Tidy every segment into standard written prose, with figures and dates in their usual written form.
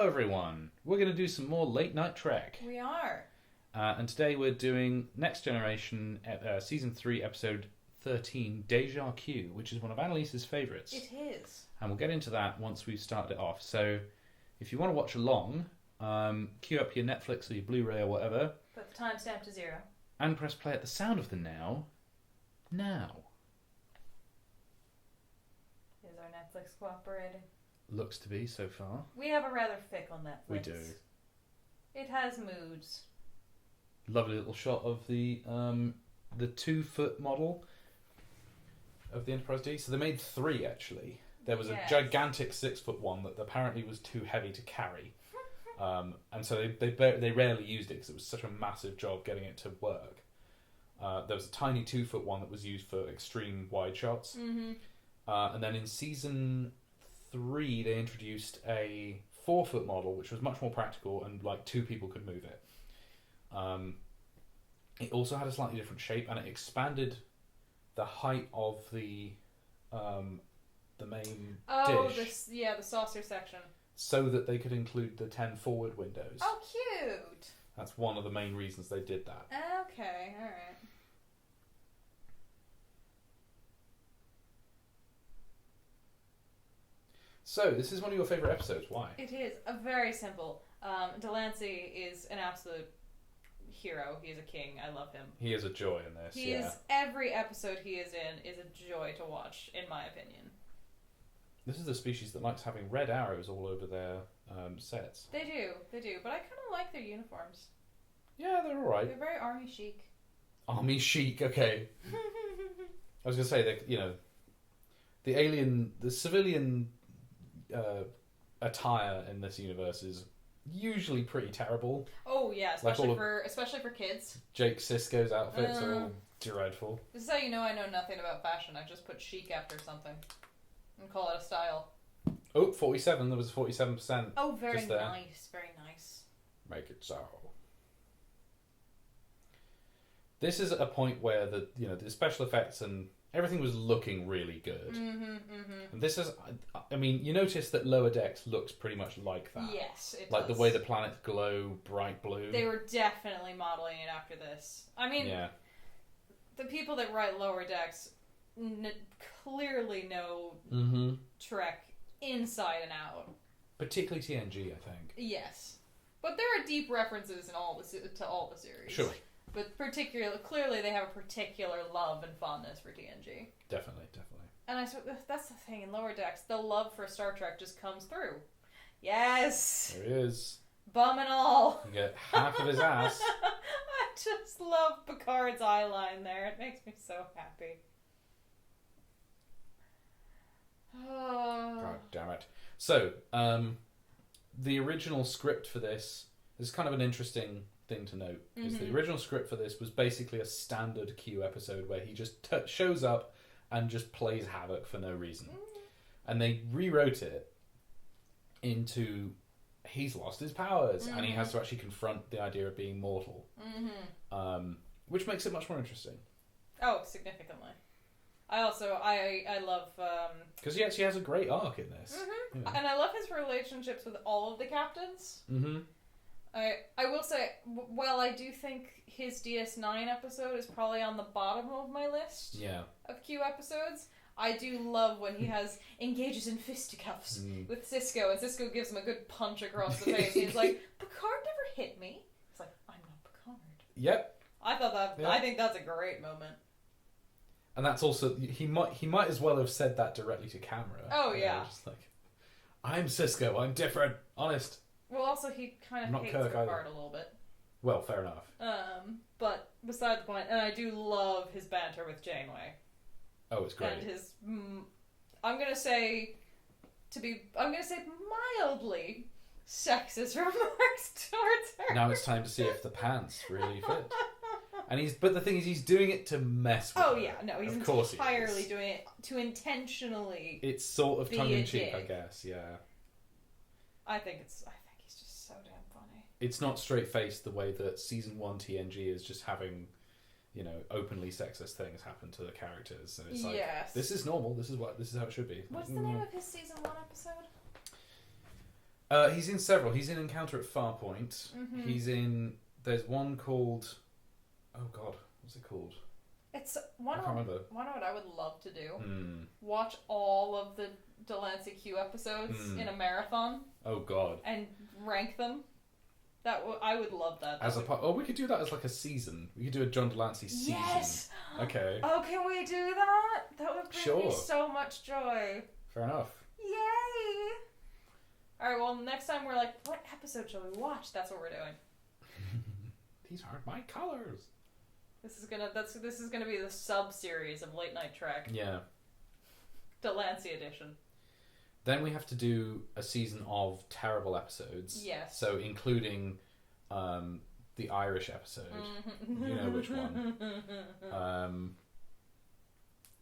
everyone. We're going to do some more late night Trek. We are. And today we're doing Next Generation, Season 3, Episode 13, Deja Q, which is one of Annalise's favourites. It is. And we'll get into that once we've started it off. So if you want to watch along, queue up your Netflix or your Blu-ray or whatever. Put the timestamp to 0. And press play at the sound of the now. Now. Is our Netflix cooperating? Looks to be so far. We have a rather fickle Netflix. We do. It has moods. Lovely little shot of the 2-foot model of the Enterprise D. So they made 3 actually. There was a gigantic 6-foot one that apparently was too heavy to carry, and so they rarely used it because it was such a massive job getting it to work. There was a tiny 2-foot one that was used for extreme wide shots, and then in season 3 they introduced a 4-foot model which was much more practical and like 2 people could move it. It also had a slightly different shape and it expanded the height of the main dish. The saucer section. So that they could include the 10 forward windows. Oh, cute! That's one of the main reasons they did that. Okay, alright. So, this is one of your favourite episodes. Why? It is. Very simple. Delancey is an absolute hero. He's a king. I love him. He is a joy in this, Every episode he is in is a joy to watch, in my opinion. This is the species that likes having red arrows all over their sets. They do. But I kind of like their uniforms. Yeah, they're alright. They're very army chic. Army chic, okay. I was going to say that, the civilian attire in this universe is usually pretty terrible. Oh yeah, especially for kids. Jake Sisko's outfits are all dreadful. This is how you know I know nothing about fashion. I just put chic after something and call it a style. Oh, 47. There was a 47%. Oh, very nice. Very nice. Make it so. This is a point where the special effects and everything was looking really good. And this is, you notice that Lower Decks looks pretty much like that. Yes, it does. The way the planets glow bright blue. They were definitely modeling it after this. The people that write Lower Decks clearly know Trek inside and out. Particularly TNG, I think. Yes. But there are deep references to all the series. Surely. But clearly they have a particular love and fondness for TNG. Definitely. And that's the thing, in Lower Decks, the love for Star Trek just comes through. Yes! There it is. Bum and all. You get half of his ass. I just love Picard's eyeline there. It makes me so happy. Oh. God damn it. So, the original script for this is kind of an interesting thing to note. Is the original script for this was basically a standard Q episode where he just shows up and just plays havoc for no reason. And they rewrote it into he's lost his powers and he has to actually confront the idea of being mortal. Which makes it much more interesting. Oh, significantly. I love... Because he actually has a great arc in this. And I love his relationships with all of the captains. I will say, while I do think his DS9 episode is probably on the bottom of my list of Q episodes, I do love when he engages in fisticuffs with Sisko, and Sisko gives him a good punch across the face. He's like, Picard never hit me. It's like, I'm not Picard. Yep. I think that's a great moment. And that's also, he might as well have said that directly to camera. Oh, yeah. Just like, I'm Sisko, I'm different, honest. Well, also, he kind of hates Picard a little bit. Well, fair enough. But beside the point, and I do love his banter with Janeway. Oh, it's great. And his, I'm gonna say mildly sexist remarks towards her. Now it's time to see if the pants really fit. But the thing is, he's doing it to mess with her. Oh yeah, no, he's entirely doing it to intentionally. It's sort of tongue in cheek, I guess. Yeah. I think he's just so damn funny. It's not straight faced the way that season 1 TNG is just having, openly sexist things happen to the characters, and it's like, this is normal. This is how it should be. What's the name of his season 1 episode? He's in several. He's in Encounter at Farpoint. Mm-hmm. He's in... There's one called... Oh, God. What's it called? It's one of what I would love to do. Watch all of the Delancey Q episodes in a marathon. Oh, God. And rank them. I would love that. We could do that as like a season. We could do a John Delancey season. Yes! Okay. Oh, can we do that? That would bring me so much joy. Fair enough. Yay! Alright, well, next time we're like, what episode shall we watch? That's what we're doing. These aren't my colors. This is gonna be the sub-series of Late Night Trek. Yeah. Delancey edition. Then we have to do a season of terrible episodes. Yes. So including the Irish episode. You know which one.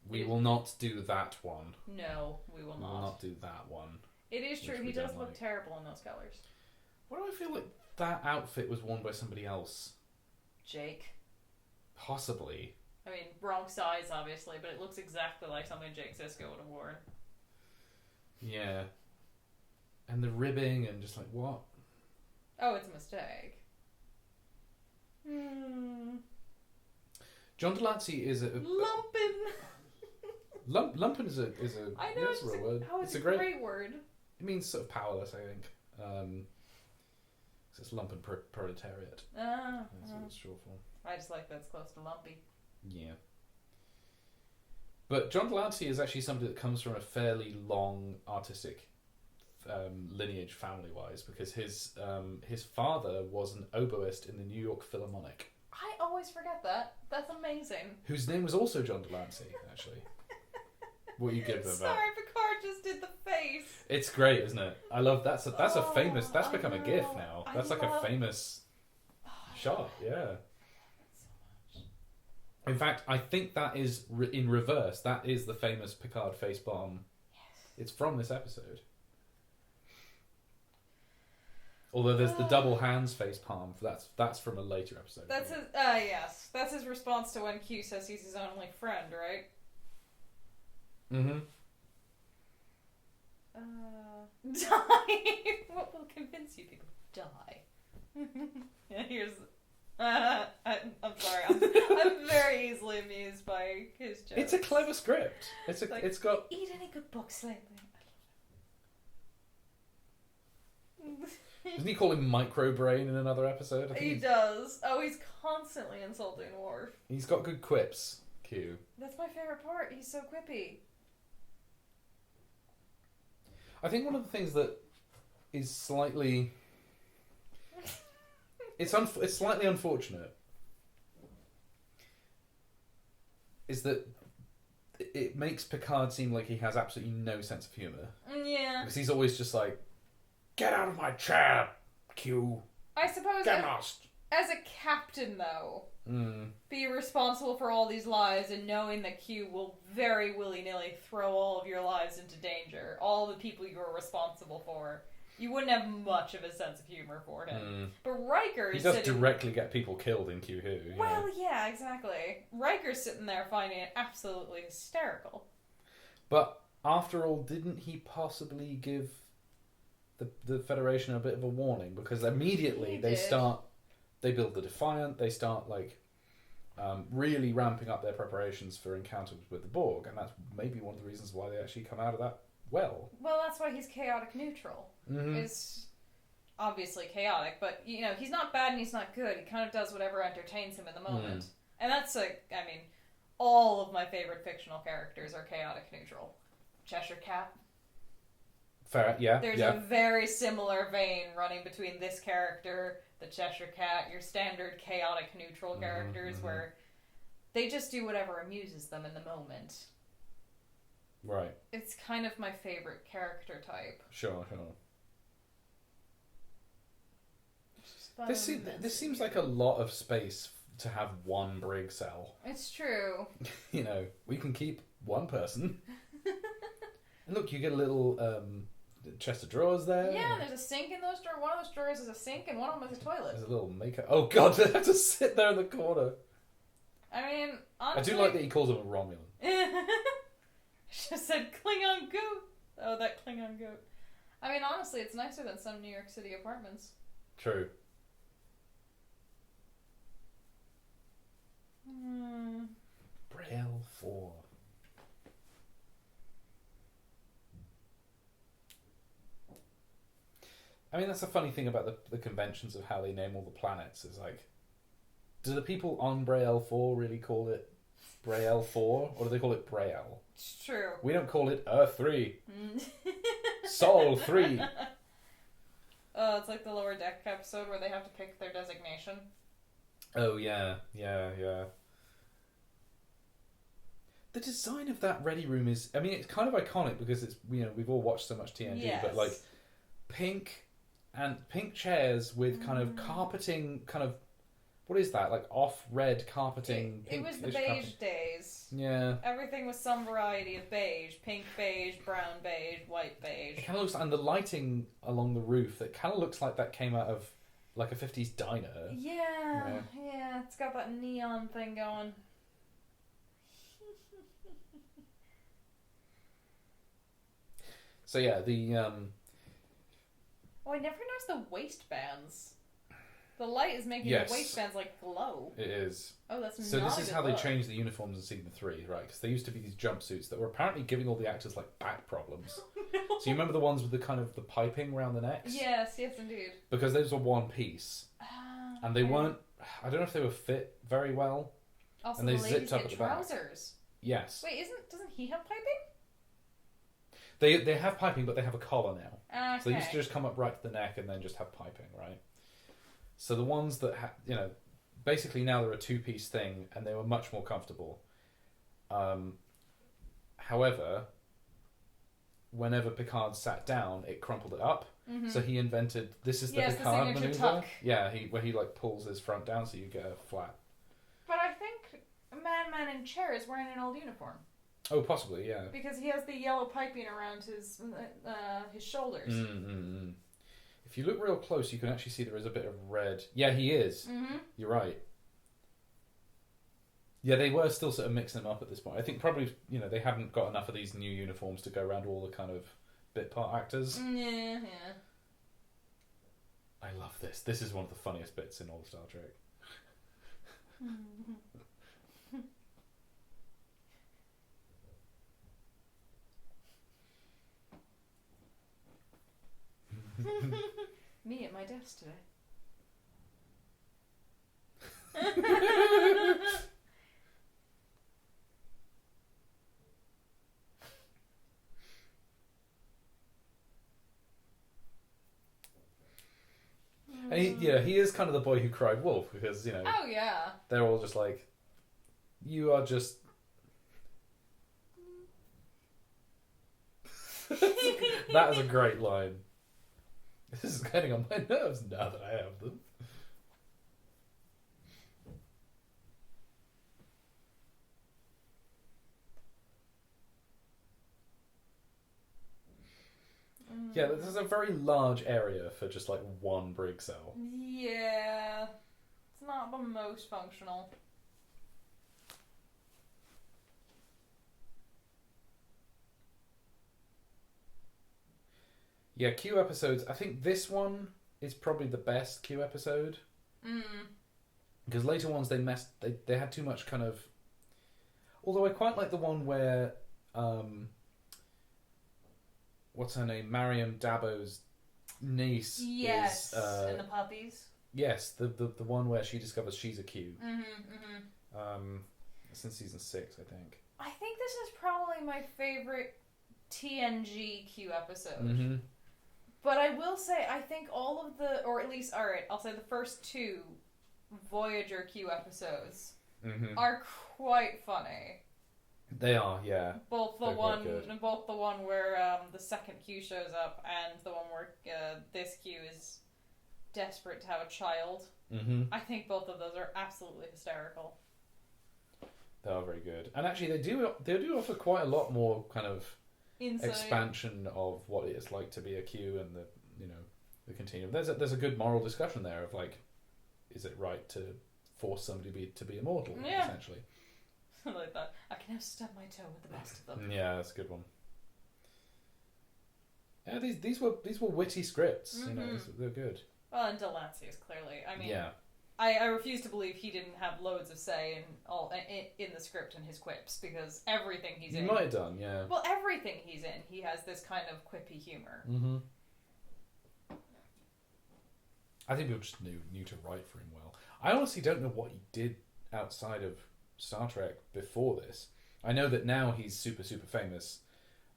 We will not do that one. No, we will not. We will not do that one. It is true, he does look terrible in those colours. Why do I feel like that outfit was worn by somebody else? Jake. Possibly. I mean, wrong size, obviously, but it looks exactly like something Jake Sisko would have worn. Yeah. And the ribbing and just like, what? Oh, it's a mistake. John Delancey is a... Lumpin'! Lumpin' is a I know, it's a real word. Oh, it's a great word. It means sort of powerless, I think. It's lumpen proletariat. That's what it's short for. I just like that it's close to lumpy. Yeah. But John Delancey is actually somebody that comes from a fairly long artistic lineage, family-wise, because his father was an oboist in the New York Philharmonic. I always forget that. That's amazing. Whose name was also John Delancey, actually. What you give them about? Sorry, Picard just did the face. It's great, isn't it? I love that's a famous. That's become a GIF now. That's like a famous shot. Yeah. In fact, I think that is in reverse. That is the famous Picard face bomb. Yes. It's from this episode. Although there's the double hands face palm. That's from a later episode. That's his. Yes, that's his response to when Q says he's his only friend, right? Mm-hmm. Die. What will convince you people? Die. Yeah, here's. I'm sorry. I'm very easily amused by his jokes. It's a clever script. It's got. Eat any good books lately? Doesn't he call him microbrain in another episode? He does. Oh, he's constantly insulting Worf. He's got good quips. Q. That's my favorite part. He's so quippy. I think one of the things that is slightly... it's slightly unfortunate is that it makes Picard seem like he has absolutely no sense of humour. Yeah. Because he's always just like, get out of my chair, Q. I suppose get lost. As a captain, though, be responsible for all these lives and knowing that Q will very willy-nilly throw all of your lives into danger, all the people you are responsible for, you wouldn't have much of a sense of humor for him. But Riker is He does directly get people killed in Q Who. Well, yeah, exactly. Riker's sitting there finding it absolutely hysterical. But after all, didn't he possibly give the Federation a bit of a warning? Because immediately they build the Defiant, they start like really ramping up their preparations for encounters with the Borg, and that's maybe one of the reasons why they actually come out of that well. Well, that's why he's chaotic neutral. Is obviously chaotic, but he's not bad and he's not good. He kind of does whatever entertains him in the moment. And that's all of my favorite fictional characters are chaotic neutral. Cheshire Cat. Fair, yeah. There's a very similar vein running between this character, the Cheshire Cat, your standard chaotic neutral characters, where they just do whatever amuses them in the moment. Right. It's kind of my favorite character type. Sure. This seems like a lot of space to have one brig cell. It's true. We can keep one person. And look, you get a little chest of drawers there. Yeah, there's a sink in those drawers. One of those drawers is a sink and one of them is a toilet. There's a little makeup. Oh god, they have to sit there in the corner. I mean, honestly... I do like that he calls him a Romulan. Just said Klingon goat. Oh, that Klingon goat. I mean, honestly, it's nicer than some New York City apartments. True. Braille 4. I mean, that's a funny thing about the conventions of how they name all the planets. Is like, do the people on Braille 4 really call it Braille 4, or do they call it Braille? It's true. We don't call it Earth 3. Sol 3. Oh, it's like the Lower Deck episode where they have to pick their designation. Oh, yeah. The design of that ready room is... I mean, it's kind of iconic because it's, we've all watched so much TNG, yes. But like pink chairs with kind of carpeting, kind of... What is that? Like off-red carpeting. It was the beige days. Yeah. Everything was some variety of beige. Pink beige, brown beige, white beige. It kind of looks... And the lighting along the roof, it kind of looks like that came out of like a 50s diner. Yeah. It's got that neon thing going. So yeah, the... Oh, I never noticed the waistbands. The light is making the waistbands like glow. It is. Oh, that's so. This is how they changed the uniforms in season 3, right? Because there used to be these jumpsuits that were apparently giving all the actors like back problems. No. So you remember the ones with the kind of the piping around the necks? Yes, indeed. Because those were one piece, and they weren't. I don't know if they were fit very well. Also, and they the ladies zipped up get at the trousers. Back. Yes. Wait, doesn't he have piping? They have piping, but they have a collar now. Okay. So they used to just come up right to the neck and then just have piping, right? So the ones that basically now they're a 2-piece thing, and they were much more comfortable. However, whenever Picard sat down, it crumpled it up. Mm-hmm. So he invented the Picard maneuver. Tuck. Yeah, where he like pulls his front down, so you get a flat. But I think Man in Chair is wearing an old uniform. Oh, possibly, yeah. Because he has the yellow piping around his shoulders. Mm-hmm. If you look real close, you can actually see there is a bit of red. Yeah, he is. Mm-hmm. You're right. Yeah, they were still sort of mixing them up at this point. I think probably, they hadn't got enough of these new uniforms to go around all the kind of bit part actors. Yeah. I love this. This is one of the funniest bits in all of Star Trek. Me at my desk today. And he is kind of the boy who cried wolf because, Oh, yeah. They're all just like, you are just... That is a great line. This is getting on my nerves now that I have them. Yeah, this is a very large area for just like one brig cell. Yeah. It's not the most functional. Yeah, Q episodes. I think this one is probably the best Q episode. Because later ones they had too much kind of... Although I quite like the one where... what's her name? Mariam Dabo's niece. Yes, is, and the puppies. Yes, the one where she discovers she's a Q. Mm-hmm. Since season 6, I think. I think this is probably my favorite TNG Q episode. Mm-hmm. But I will say, I think all of the, or at least, alright, I'll say the first 2 Voyager Q episodes are quite funny. They are, yeah. Both the one where the second Q shows up and the one where this Q is desperate to have a child. Mm-hmm. I think both of those are absolutely hysterical. They are very good, and actually they do offer quite a lot more kind of insight. Expansion of what it is like to be a Q and the continuum. There's a good moral discussion there of like, is it right to force somebody to be immortal? Yeah. Essentially. I like that. I can now stub my toe with the best of them. Yeah, that's a good one. Yeah, these were witty scripts. You know, they're good. Well, and Delancey is clearly. I mean, yeah. I refuse to believe he didn't have loads of say in the script and his quips, because everything he's in. He might have done, yeah. Well, everything he's in, he has this kind of quippy humor. Mm-hmm. I think people just knew to write for him well. I honestly don't know what he did outside of Star Trek before this. I know that now he's super, super famous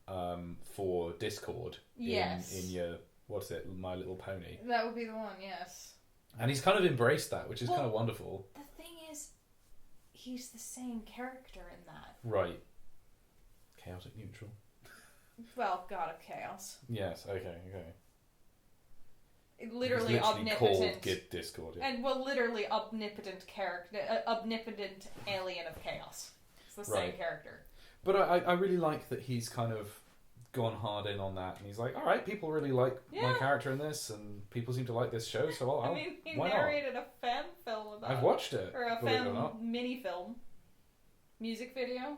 for Discord. Yes. In your, what's it, My Little Pony. That would be the one, yes. And he's kind of embraced that, which is kind of wonderful. The thing is, he's the same character in that. Right. Chaotic neutral. Well, God of Chaos. Yes, okay. Literally omnipotent. Called Discord. Yeah. And literally omnipotent character, omnipotent alien of chaos. It's the same character. But I really like that he's kind of gone hard in on that, and he's like, all right, people really like my character in this, and people seem to like this show, so I'll he narrated a fan film about I've watched it. Or a fan mini film. Music video.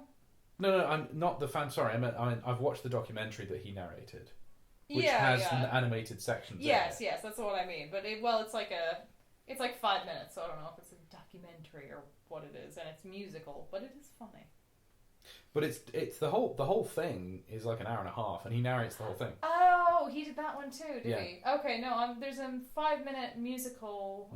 No, I'm not the fan. Sorry, I meant I've watched the documentary that he narrated. Which has an animated section. Yes, that's what I mean. But it's like 5 minutes, so I don't know if it's a documentary or what it is, and it's musical, but it is funny. But it's the whole thing is like an hour and a half, and he narrates the whole thing. Oh, he did that one too, did he? Okay, no, there's a 5-minute musical.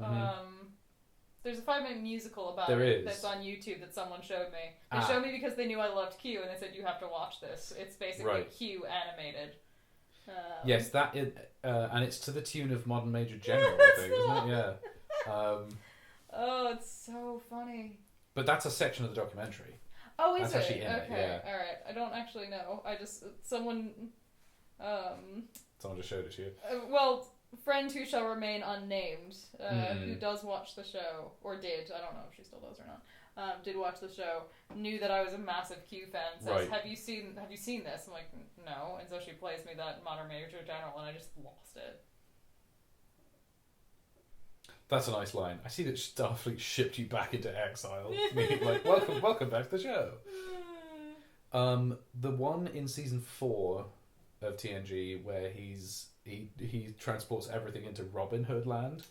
There's a 5-minute musical about it that's on YouTube that someone showed me. They showed me because they knew I loved Q, and they said, you have to watch this. It's basically Q animated. Yes, that is, and it's to the tune of Modern Major General, I think, isn't it? Yeah. Oh, it's so funny. But that's a section of the documentary. Oh, is that's actually in okay, it, yeah. All right. I don't actually know. Someone just showed it to you. Well, friend who shall remain unnamed, who does watch the show, or did, I don't know if she still does or not, did watch the show, knew that I was a massive Q fan, says, have you seen this? I'm like, no, and so she plays me that Modern Major General, and I just lost it. That's a nice line. I see that Starfleet shipped you back into exile. Like, welcome back to the show. The one in season 4 of TNG where he transports everything into Robin Hood land.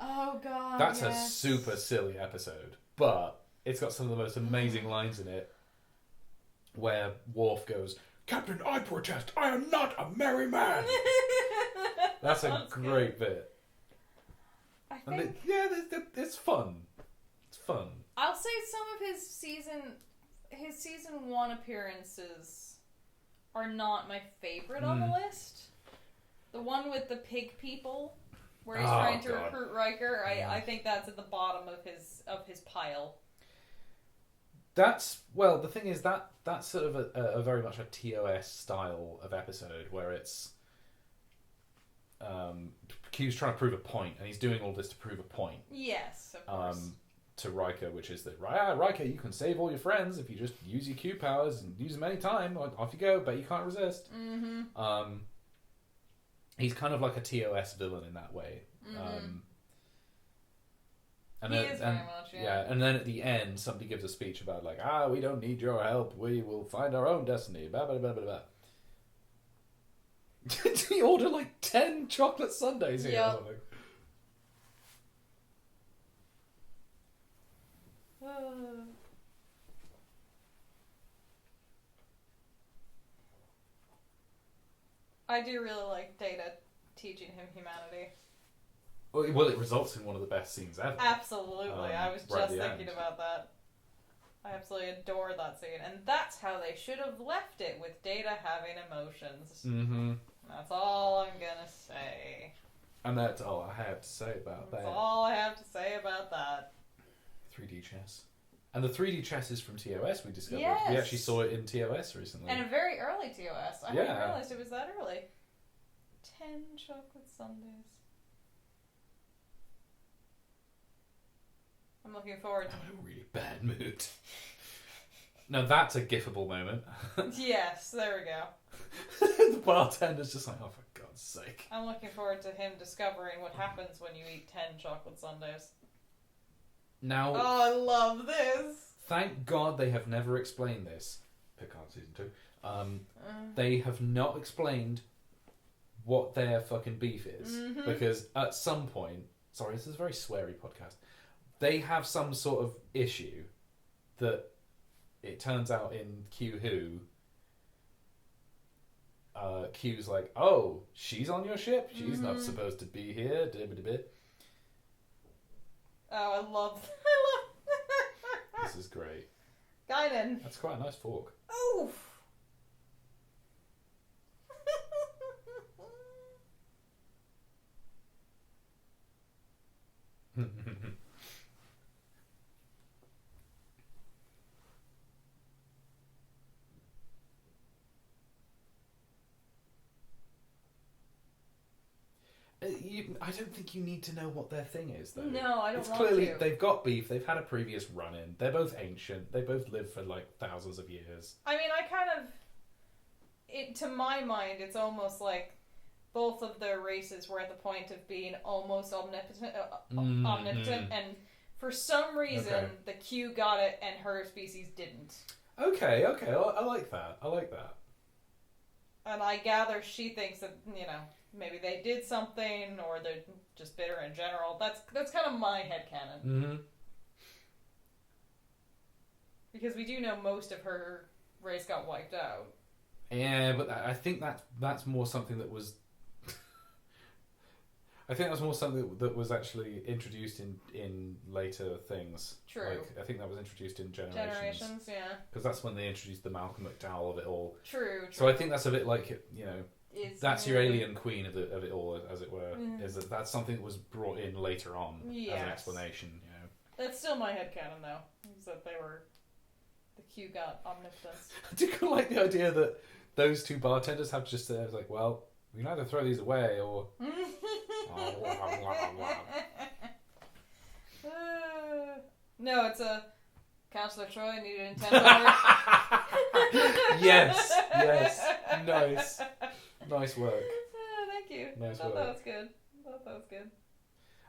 Oh God! That's a super silly episode, but it's got some of the most amazing lines in it. Where Worf goes, "Captain, I protest. I am not a merry man." That's a great bit. I think it's fun. It's fun. I'll say some of his season 1 appearances are not my favorite on the list. The one with the pig people, where he's trying to recruit Riker, I think that's at the bottom of his pile. The thing is that's sort of a very much a TOS style of episode where it's Q's trying to prove a point, and he's doing all this to prove a point. Yes, of course. To Riker, which is that Riker, you can save all your friends if you just use your Q powers and use them any time. Off you go, bet you can't resist. Mm-hmm. He's kind of like a TOS villain in that way. Mm-hmm. He is very much, yeah. And then at the end, somebody gives a speech about like, we don't need your help. We will find our own destiny. Blah, blah, blah, blah, blah. Did he order like 10 chocolate sundaes here or something? I do really like Data teaching him humanity. Well, it results in one of the best scenes ever. Absolutely. I was just thinking about that. I absolutely adore that scene. And that's how they should have left it, with Data having emotions. Mm-hmm. That's all I'm gonna say. And that's all I have to say about that. That's all I have to say about that. 3D chess. And the 3D chess is from TOS, we discovered. Yes. We actually saw it in TOS recently. And a very early TOS. I didn't realize it was that early. 10 chocolate sundaes. I'm looking forward to... I'm in a really bad mood. Now that's a gifable moment. Yes, there we go. The bartender's just like, oh, for God's sake. I'm looking forward to him discovering what happens when you eat 10 chocolate sundaes. Now... Oh, I love this! Thank God they have never explained this. Picard season 2. They have not explained what their fucking beef is. Because at some point, sorry, this is a very sweary podcast, they have some sort of issue that it turns out in Q Who, Q's like, oh, she's on your ship? She's not supposed to be here. Oh, I love This is great. Guinan. That's quite a nice fork. Oof. I don't think you need to know what their thing is, though. No, I don't want clearly, to. They've got beef. They've had a previous run-in. They're both ancient. They both lived for like thousands of years. I mean, to my mind, it's almost like both of their races were at the point of being almost omnipotent, and for some reason, the Q got it and her species didn't. Okay, I like that. And I gather she thinks that, maybe they did something, or they're just bitter in general. That's kind of my headcanon. Mm-hmm. Because we do know most of her race got wiped out. Yeah, but I think that's more something that was... I think that's more something that was actually introduced in later things. True. Like, I think that was introduced in Generations. Generations, yeah. Because that's when they introduced the Malcolm McDowell of it all. True. So I think that's a bit like, that's your alien queen of it all, as it were. Is that's something that was brought in later on as an explanation. That's still my headcanon, though. Is that the Q got omnipotence. I do kind of like the idea that those two bartenders have just said, like, well, we can either throw these away or... No, it's a Counselor Troy needed in 10 hours. Yes. Nice work. Thank you. Nice I thought work. that was good.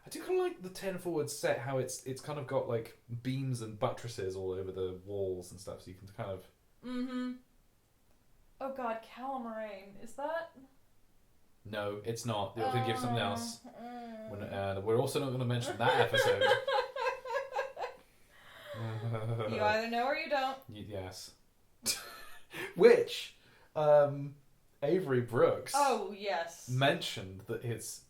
I do kind of like the 10 forward set, how it's kind of got like beams and buttresses all over the walls and stuff, so you can kind of... Mm-hmm. Oh god, Calamarain. Is that... No, it's not. You're thinking of something else. We're also not going to mention that episode. You either know or you don't. Yes. Which, Avery Brooks. Oh yes. Mentioned that his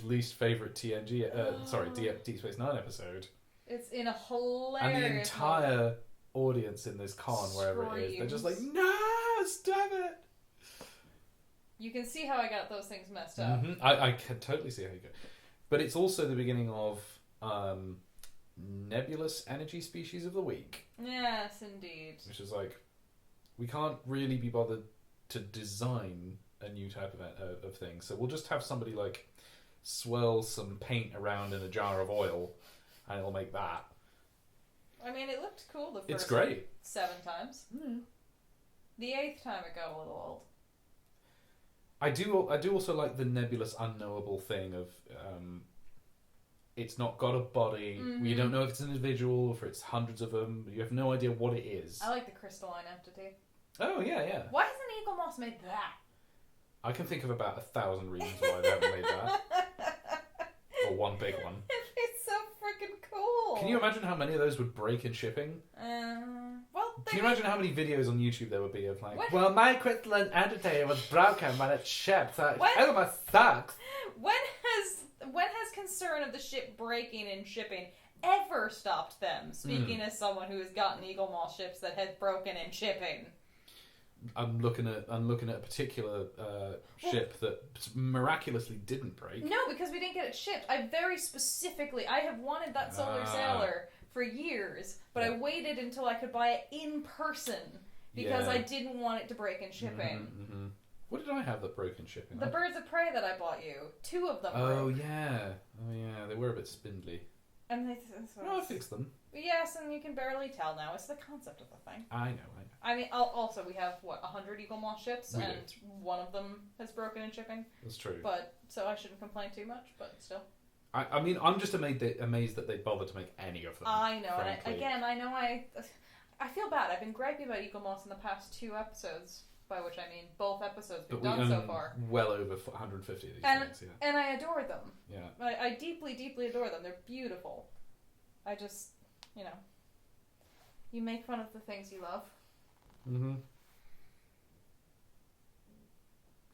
least favorite TNG, Deep Space Nine episode. It's in a hilarious. And the entire audience in this con, wherever it is, they're just like, no, stop it. You can see how I got those things messed up. Mm-hmm. I can totally see how you go. But it's also the beginning of Nebulous Energy Species of the Week. Yes, indeed. Which is like, we can't really be bothered to design a new type of thing. So we'll just have somebody like swirl some paint around in a jar of oil and it'll make that. I mean, it looked cool the first It's great. 7 times. Mm. The 8th time it got a little old. I do also like the nebulous unknowable thing of it's not got a body. Mm-hmm. You don't know if it's an individual or if it's hundreds of them. You have no idea what it is. I like the crystalline entity. Oh, yeah. Why hasn't Eagle Moss made that? I can think of about 1,000 reasons why they haven't made that. Or one big one. It's so freaking cool. Can you imagine how many of those would break in shipping? Can you imagine how many videos on YouTube there would be of like, well, my crystalline entity was broken when it shipped, so it almost sucks. When has concern of the ship breaking and shipping ever stopped them? Speaking as someone who has gotten Eagle Moss ships that had broken in shipping. I'm looking at a particular ship that miraculously didn't break. No, because we didn't get it shipped. I have wanted that Solar Sailor for years, but I waited until I could buy it in person because I didn't want it to break in shipping. Mm-hmm. What did I have that broke in shipping? The Birds of Prey that I bought you. 2 of them broke. Yeah. They were a bit spindly. And I fixed them. Yes, and you can barely tell now. It's the concept of the thing. I know. I mean, also we have 100 Eagle Moss ships, and one of them has broken in shipping. That's true. But so I shouldn't complain too much. But still. I mean, I'm just amazed that they bothered to make any of them. I know, frankly. And I know I feel bad. I've been griping about Eagle Moss in the past 2 episodes by which I mean both episodes we've done so far. Well over 150 of these things, yeah. And I adore them. Yeah. I deeply, deeply adore them. They're beautiful. I just, you make fun of the things you love. Mm-hmm.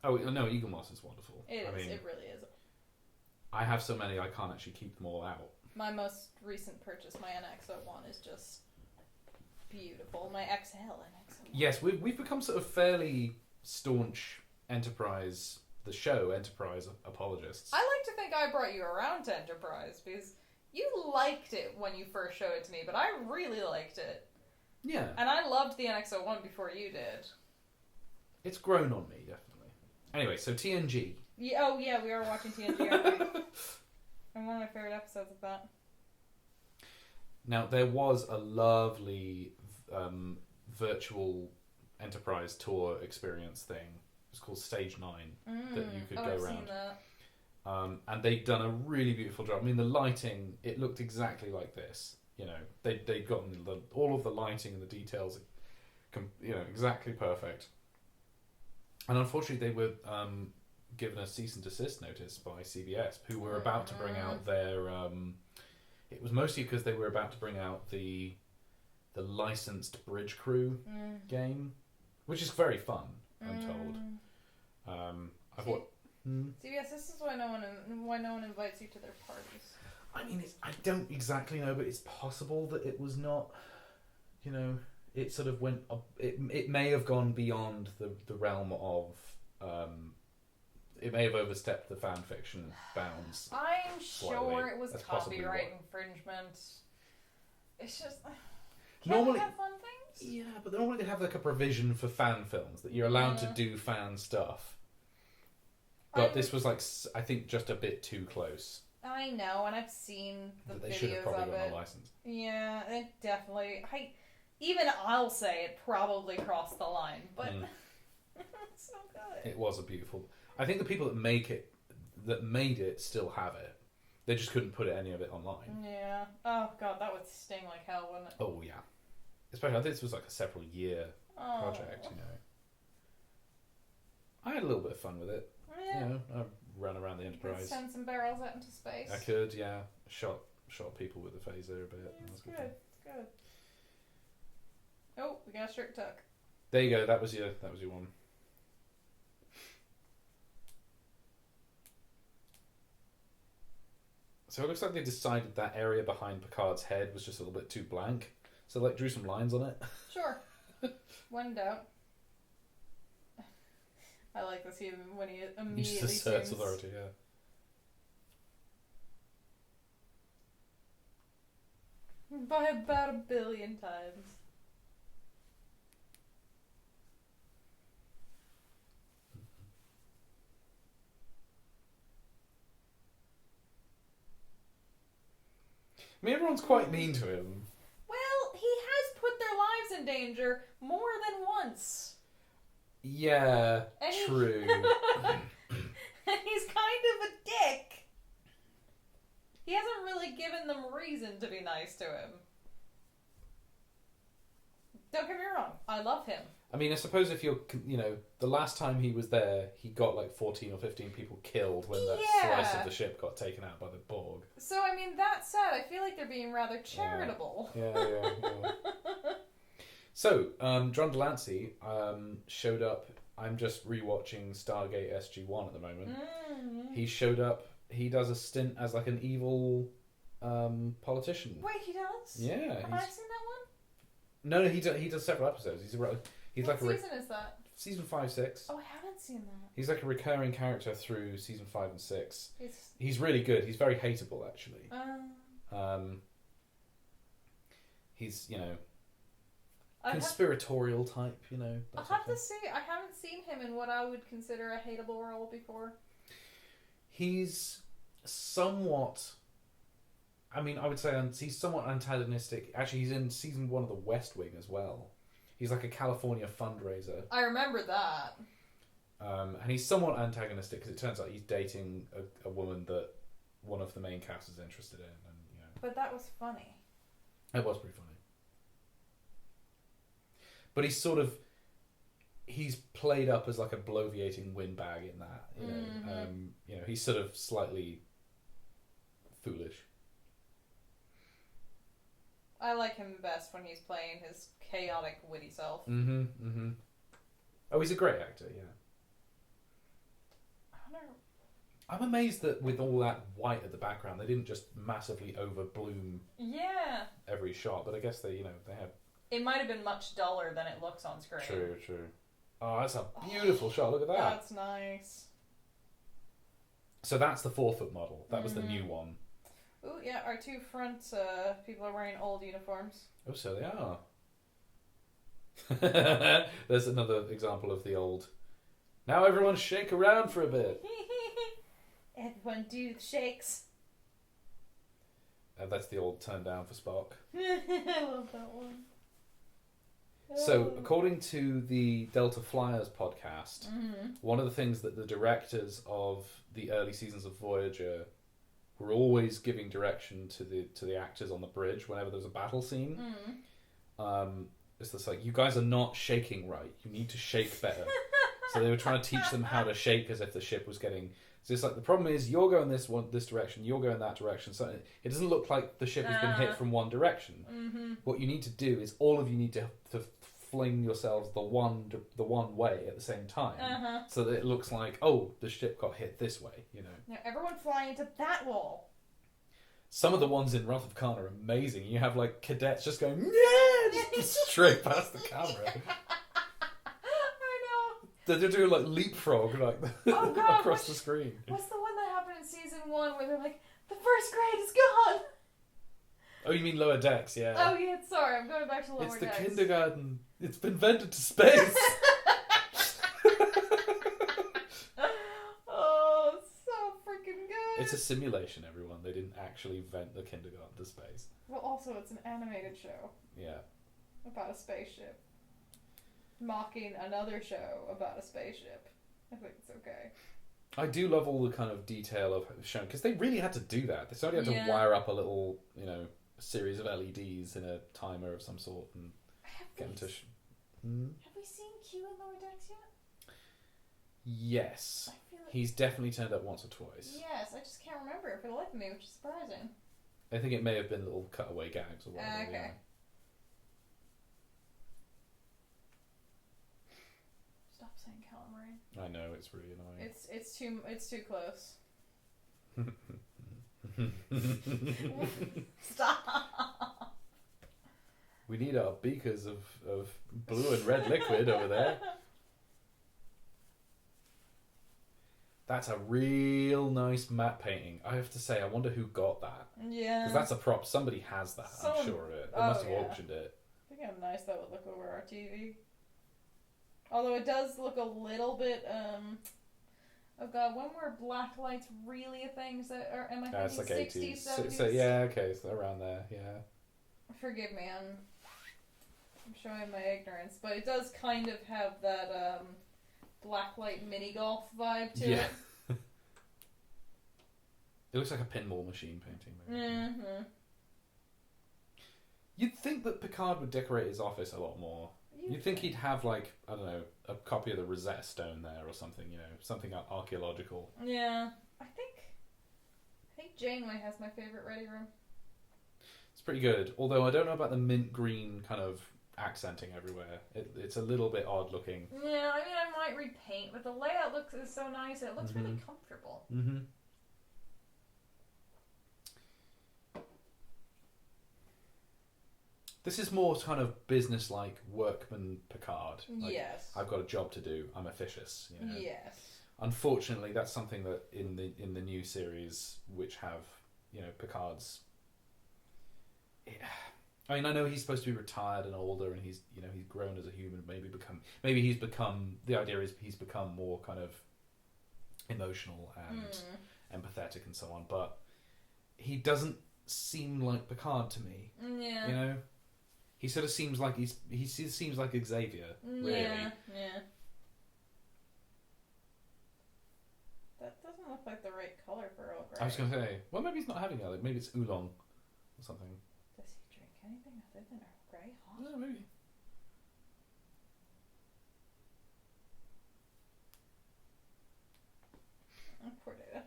Oh, no, Eagle Moss is wonderful. It really is. I have so many I can't actually keep them all out. My most recent purchase, my NX-01, is just beautiful. My XL NX-01. Yes, we've become sort of fairly staunch Enterprise apologists. I like to think I brought you around to Enterprise, because you liked it when you first showed it to me, but I really liked it. Yeah. And I loved the NX-01 before you did. It's grown on me, definitely. Anyway, so TNG. Yeah, we are watching TNG, aren't we? And one of my favourite episodes of that. Now, there was a lovely virtual Enterprise tour experience thing. It was called Stage 9 that you could go I've around. Seen that. And they'd done a really beautiful job. I mean, the lighting, it looked exactly like this. They'd gotten all of the lighting and the details, exactly perfect. And unfortunately, they were given a cease and desist notice by CBS, who were about to bring out their... it was mostly because they were about to bring out the licensed Bridge Crew game, which is very fun, I'm told. CBS, this is why no one invites you to their parties. I mean, I don't exactly know, but it's possible that it was not, it sort of went up, it may have gone beyond the realm of, it may have overstepped the fan fiction bounds. I'm sure it was That's copyright infringement. It's just, normally have fun things? Yeah, but normally they have like a provision for fan films that you're allowed to do fan stuff. But this was I think just a bit too close. I know, and I've seen the videos of it. They should have probably gotten a license. Yeah, it definitely. I'll say it probably crossed the line, but it's so good. It was a beautiful. I think the people that made it still have it. They just couldn't put any of it online. Yeah. Oh god, that would sting like hell, wouldn't it? Oh yeah. Especially, I think this was like a several year project. I had a little bit of fun with it. Yeah. I ran around the Enterprise. You could send some barrels out into space. I could, yeah. Shot people with the phaser a bit. Yeah, it's good. It's good. Oh, we got a shirt tuck. There you go. That was your one. So it looks like they decided that area behind Picard's head was just a little bit too blank. So drew some lines on it. Sure. When in doubt. I like this when he immediately just asserts authority, yeah. By about 1 billion times. I mean, everyone's quite mean to him. Well, he has put their lives in danger more than once. Yeah, true. And he's kind of a dick. He hasn't really given them reason to be nice to him. Don't get me wrong, I love him. I mean, I suppose if you're, the last time he was there, he got 14 or 15 people killed when that slice of the ship got taken out by the Borg. So, I mean, that said, I feel like they're being rather charitable. Yeah. So, John Delancey showed up. I'm just rewatching Stargate SG-1 at the moment. Mm-hmm. He showed up. He does a stint as an evil politician. Wait, he does? Yeah. Have I seen that one? No, he does several episodes. He's what season is that? Season 5, 6. Oh, I haven't seen that. He's like a recurring character through season 5 and 6. He's really good. He's very hateable, actually. He's, conspiratorial type, I'll have to say, I haven't seen him in what I would consider a hateable role before. He's somewhat... I mean, I would say he's somewhat antagonistic. Actually, he's in season 1 of The West Wing as well. He's like a California fundraiser. I remember that. And he's somewhat antagonistic because it turns out he's dating a woman that one of the main cast is interested in. But that was funny. It was pretty funny. But he's sort of... he's played up as like a bloviating windbag in that. You know, he's sort of slightly foolish. I like him best when he's playing his chaotic, witty self. Oh, he's a great actor, yeah. I'm amazed that with all that white at the background, they didn't just massively overbloom every shot, but I guess they have... It might have been much duller than it looks on screen. True. Oh, that's a beautiful shot. Look at that. That's nice. So that's the 4-foot model. That was the new one. Oh, yeah, our two front people are wearing old uniforms. Oh, so they are. There's another example of the old... Now everyone shake around for a bit. Everyone do the shakes. That's the old turn down for Spock. I love that one. So, according to the Delta Flyers podcast, one of the things that the directors of the early seasons of Voyager were always giving direction to the actors on the bridge whenever there's a battle scene. It's just like, you guys are not shaking right. You need to shake better. So they were trying to teach them how to shake as if the ship was getting... So it's like, the problem is you're going this direction, you're going that direction. So it doesn't look like the ship has been hit from one direction. What you need to do is all of you need to fling yourselves the one way at the same time, so that it looks like, oh, the ship got hit this way. You know. Now everyone flying into that wall. Some of the ones in Wrath of Khan are amazing. You have like cadets just going, yeah, just straight past the camera. They're doing like leapfrog across the screen. What's the one that happened in season 1 where they're like, the first grade is gone? Oh, you mean Lower Decks, yeah. Oh yeah, sorry, I'm going back to Lower Decks. It's the kindergarten. It's been vented to space. Oh, it's so freaking good. It's a simulation, everyone. They didn't actually vent the kindergarten to space. Well, also, it's an animated show. Yeah. About a spaceship. Mocking another show about a spaceship. I think it's okay. I do love all the kind of detail of showing, because they really had to do that. They sort of had to wire up a little, series of LEDs in a timer of some sort and get them to... Have we seen Q in Lower Decks yet? Yes. He's definitely turned up once or twice. Yes, I just can't remember it for the life of me, which is surprising. I think it may have been little cutaway gags or whatever. Okay. Yeah. Stop saying calamari. I know, it's really annoying. It's too close. Stop. We need our beakers of blue and red liquid over there. That's a real nice matte painting. I have to say, I wonder who got that. Yeah. Because that's a prop. Somebody has that, I'm sure of it. They must have auctioned it. Think how nice that would look over our TV. Although it does look a little bit, oh god, when were black lights really a thing? Am I thinking like 60s, 70s? So yeah, okay, so around there, yeah. Forgive me, I'm showing my ignorance, but it does kind of have that blacklight mini golf vibe to it. It looks like a pinball machine painting. Maybe. You'd think that Picard would decorate his office a lot more. You'd think he'd have, like, I don't know, a copy of the Rosetta Stone there or something, something archaeological. Yeah. I think Janeway has my favourite ready room. It's pretty good, although I don't know about the mint green kind of accenting everywhere. It's a little bit odd looking. Yeah, I mean, I might repaint, but the layout is so nice, it looks really comfortable. This is more kind of business-like workman Picard. Like, yes. I've got a job to do. I'm officious. Yes. Unfortunately, that's something that in the new series, which have Picard's. I mean, I know he's supposed to be retired and older, and he's grown as a human. Maybe he's become. The idea is he's become more kind of emotional and empathetic and so on. But he doesn't seem like Picard to me. Yeah. He sort of seems like he seems like Xavier, really. Yeah. That doesn't look like the right colour for Earl Grey. I was going to say, well, maybe he's not having it. Maybe it's oolong or something. Does he drink anything other than Earl Grey? No, maybe. Oh, poor Data.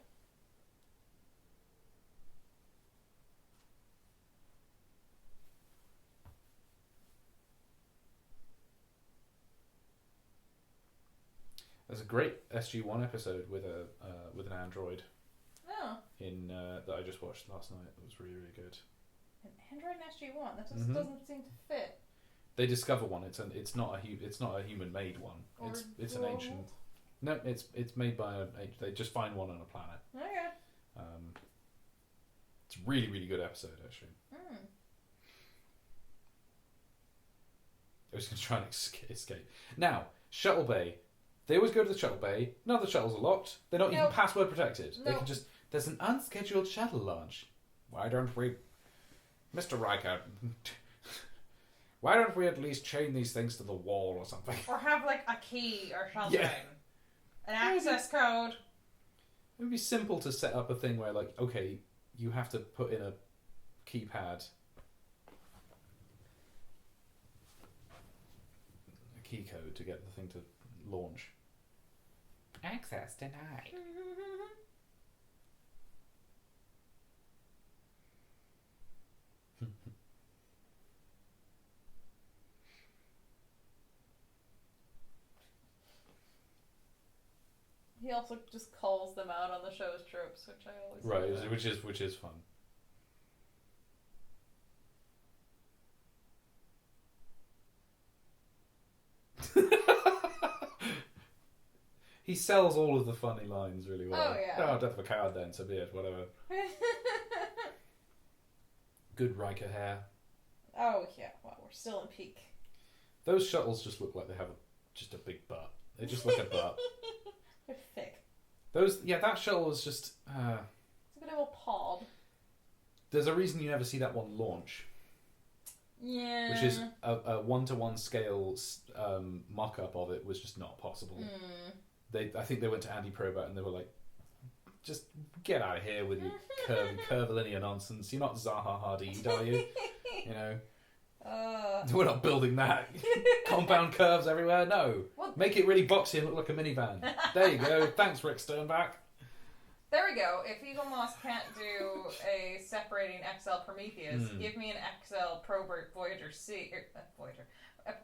There's a great SG-1 episode with an android. Oh. That I just watched last night. It was really, really good. An android in SG-1? That just doesn't seem to fit. They discover one. It's not a human-made one. Or it's an ancient. No, it's made by they just find one on a planet. Okay. It's a really, really good episode actually. I was going to try and escape. Now, Shuttle Bay. They always go to the Shuttle Bay. None of the shuttles are locked. They're not even password protected. They can just... There's an unscheduled shuttle launch. Why don't we... Mr. Riker... Why don't we at least chain these things to the wall or something? Or have, like, a key or something. Yeah. An access code. It would be simple to set up a thing where, like, okay, you have to put in a keypad... a key code to get the thing to launch. Access denied. He also just calls them out on the show's tropes, which I always right, which is fun. He sells all of the funny lines really well. Oh, yeah. Oh, death of a coward then, so be it, whatever. Good Riker hair. Oh, yeah. Well, we're still in peak. Those shuttles just look like they have just a big butt. They just look a butt. They're thick. That shuttle is just... It's a bit of a pod. There's a reason you never see that one launch. Yeah. Which is a one-to-one scale mock-up of it was just not possible. I think they went to Andy Probert and they were like, just get out of here with your curvilinear nonsense. You're not Zaha Hadid, are you? You know? We're not building that. Compound curves everywhere. No. What? Make it really boxy and look like a minivan. There you go. Thanks, Rick Sternbach. There we go. If Eagle Moss can't do a separating XL Prometheus, give me an XL Probert Voyager C.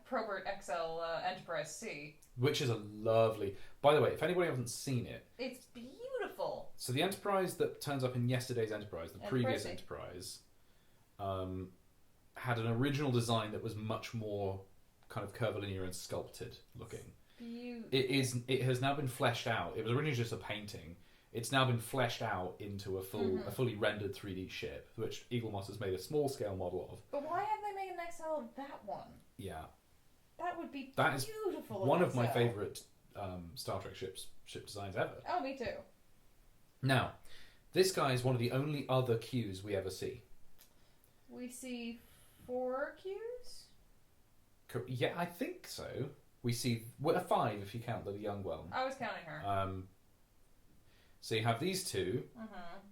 Probert XL Enterprise C. Which is a lovely... By the way, if anybody hasn't seen it... It's beautiful. So the Enterprise that turns up in yesterday's Enterprise, the previous Enterprise, had an original design that was much more kind of curvilinear and sculpted looking. Beautiful. It has now been fleshed out. It was originally just a painting. It's now been fleshed out into a fully rendered 3D ship, which Eagle Moss has made a small scale model of. But why have they made an XL of that one? Yeah. That would be that beautiful. Is one of my favourite Star Trek ship designs ever. Oh, me too. Now, this guy is one of the only other Qs we ever see. We see 4 Qs? Yeah, I think so. We see 5 if you count the young one. I was counting her. So you have these two.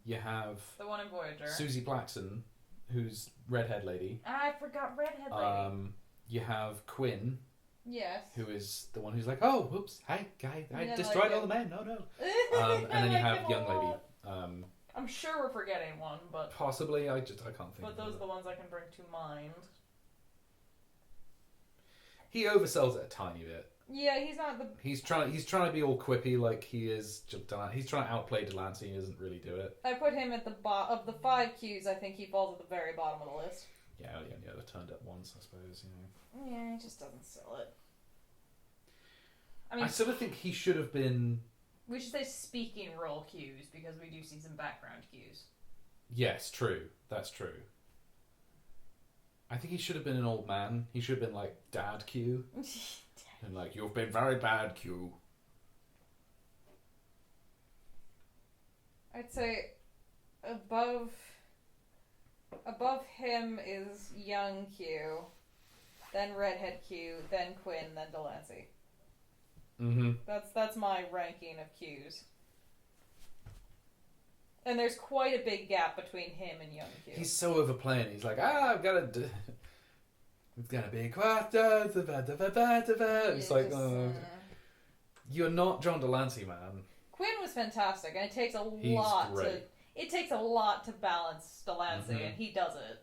You have the one in Voyager. Susie Blackson, who's redhead lady. I forgot redhead lady. You have Quinn. Yes. Who is the one who's like, oh, whoops, hey, guy, I destroyed all the men. No. And then you have young lady. I'm sure we're forgetting one, but possibly. I can't think. But those are the ones I can bring to mind. He oversells it a tiny bit. Yeah, he's not the. He's trying to be all quippy like he is. He's trying to outplay Delancey. He doesn't really do it. I put him at the bottom of the 5 Qs. I think he falls at the very bottom of the list. Yeah, he only ever turned up once, I suppose. You know. Yeah, he just doesn't sell it. I sort of think he should have been. We should say speaking role Qs because we do see some background Qs. Yes, true. That's true. I think he should have been an old man. He should have been like Dad Q. And like, you've been very bad, Q. I'd say above him is young Q, then redhead Q, then Quinn, then Delancey. That's my ranking of Qs. And there's quite a big gap between him and young Q. He's so overplaying. He's like, I've got to... It's gonna be it's like, you're not John Delancey, man. Quinn was fantastic, and it takes a lot to balance Delancey, and he does it.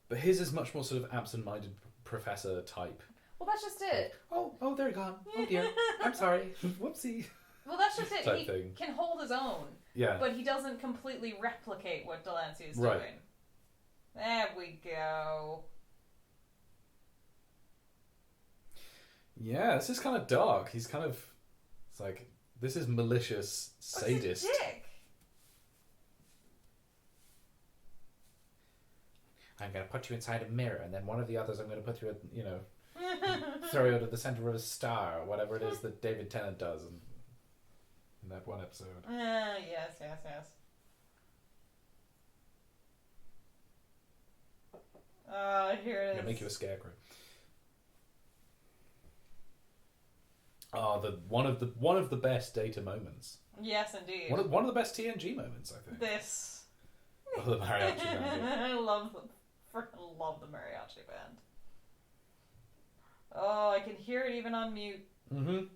But his is much more sort of absent-minded professor type. Well, that's just it. Oh, they're gone. Oh dear, I'm sorry. Whoopsie. Well, that's just it. He thing. Can hold his own. Yeah. But he doesn't completely replicate what Delancey is doing. There we go. Yeah, this is kind of dark. He's kind of... It's like, this is malicious sadist. He's a dick. I'm going to put you inside a mirror, and then one of the others I'm going to put you throw you out of the center of a star, or whatever it is that David Tennant does in that one episode. Yes. Here it is. Gonna make you a scarecrow. One of the best Data moments. Yes, indeed. One of the best TNG moments, I think. This. Oh, the mariachi band. I freaking love the mariachi band. Oh, I can hear it even on mute. Mm-hmm.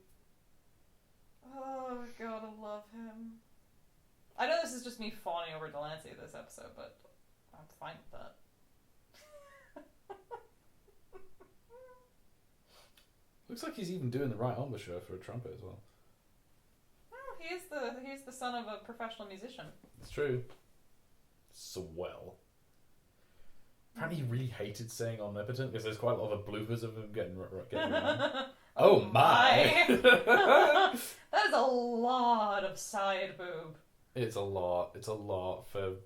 Oh god, I love him. I know this is just me fawning over Delancey this episode, but I'm fine with that. Looks like he's even doing the right embouchure for a trumpet as well. Oh, he's the son of a professional musician. It's true. Swell. Apparently he really hated saying omnipotent because there's quite a lot of bloopers of him getting wrong. Oh my! That is a lot of side boob. It's a lot. It's a lot for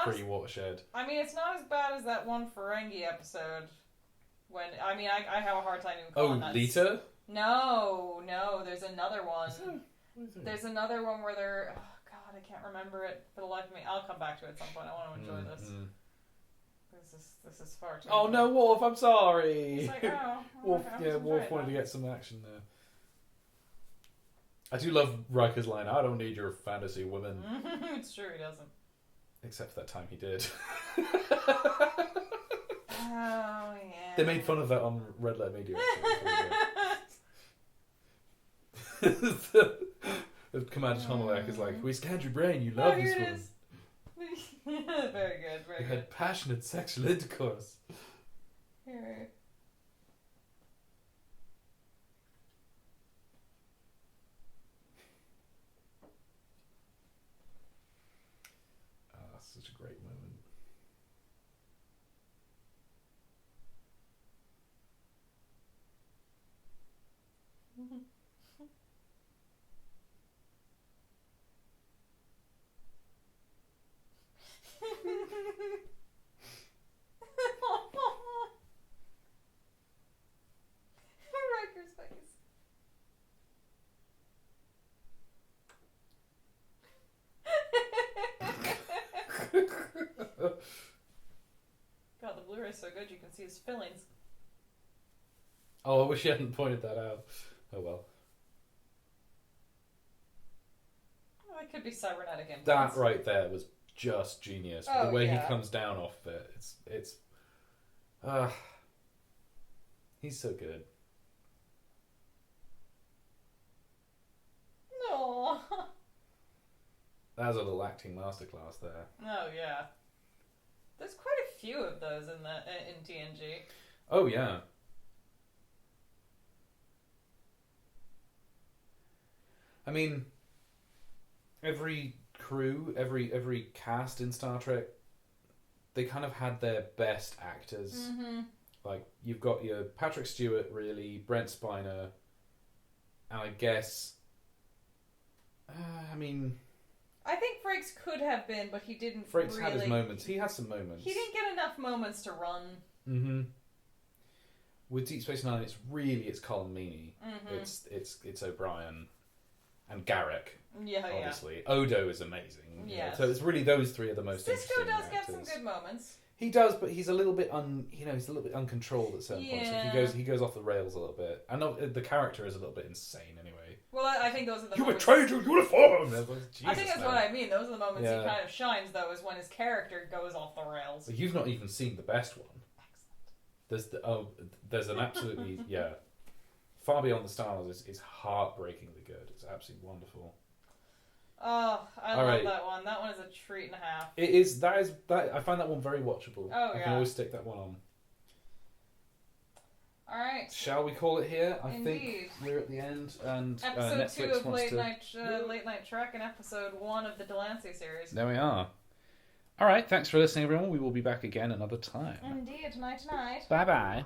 pre-Watershed. I mean, it's not as bad as that one Ferengi episode. When I have a hard time even calling that. Lita? No, there's another one. There's another one where they're... Oh, God, I can't remember it for the life of me. I'll come back to it at some point. I want to enjoy this. This is far too... Oh, no, Worf, I'm sorry. It's like, oh... Worf wanted to get some action there. I do love Riker's line, I don't need your fantasy women. It's true, he doesn't. Except for that time he did. Oh, yeah. They made fun of that on Red Letter Media. Commander Tomalak is like, we scanned your brain, you love this woman. Very good, very good. You had passionate sexual intercourse. Here. Such a great moment. Riker's face. God, the Blu-ray's so good you can see his fillings. Oh, I wish you hadn't pointed that out. Oh well. Oh, it could be cybernetic implants. That right there was just genius. Oh, the way he comes down off it, it's he's so good. No. That was a little acting masterclass there. Oh yeah. There's quite a few of those in TNG. Oh yeah. I mean, every crew, every cast in Star Trek, they kind of had their best actors. Mm-hmm. Like, you've got your Patrick Stewart, really, Brent Spiner, and I guess... I think Frakes could have been, but he didn't. Frakes had his moments. He had some moments. He didn't get enough moments to run. Mm-hmm. With Deep Space Nine, it's Colin Meaney. Mm-hmm. It's O'Brien and Garrick. Yeah, obviously. Yeah. Odo is amazing. Yeah. So it's really those three are the most Sisko interesting does actors. get some good moments. He does, but he's a little bit he's a little bit uncontrolled at certain points. Like he goes off the rails a little bit. And the character is a little bit insane anyway. Well, I think those are the You moments... betrayed your uniform! I think that's what I mean. Those are the moments he kind of shines, though, is when his character goes off the rails. So you've not even seen the best one. Excellent. There's an absolutely, Far Beyond the Stars is heartbreakingly good. It's absolutely wonderful. Oh, I love that one. That one is a treat and a half. It is. That is. That I find that one very watchable. Oh, I can always stick that one on. All right. Shall we call it here? I Indeed. think we're at the end, and episode Netflix 2 of wants Late Night Trek and episode 1 of the Delancey series. There we are. All right. Thanks for listening, everyone. We will be back again another time. Indeed. Night. Bye bye.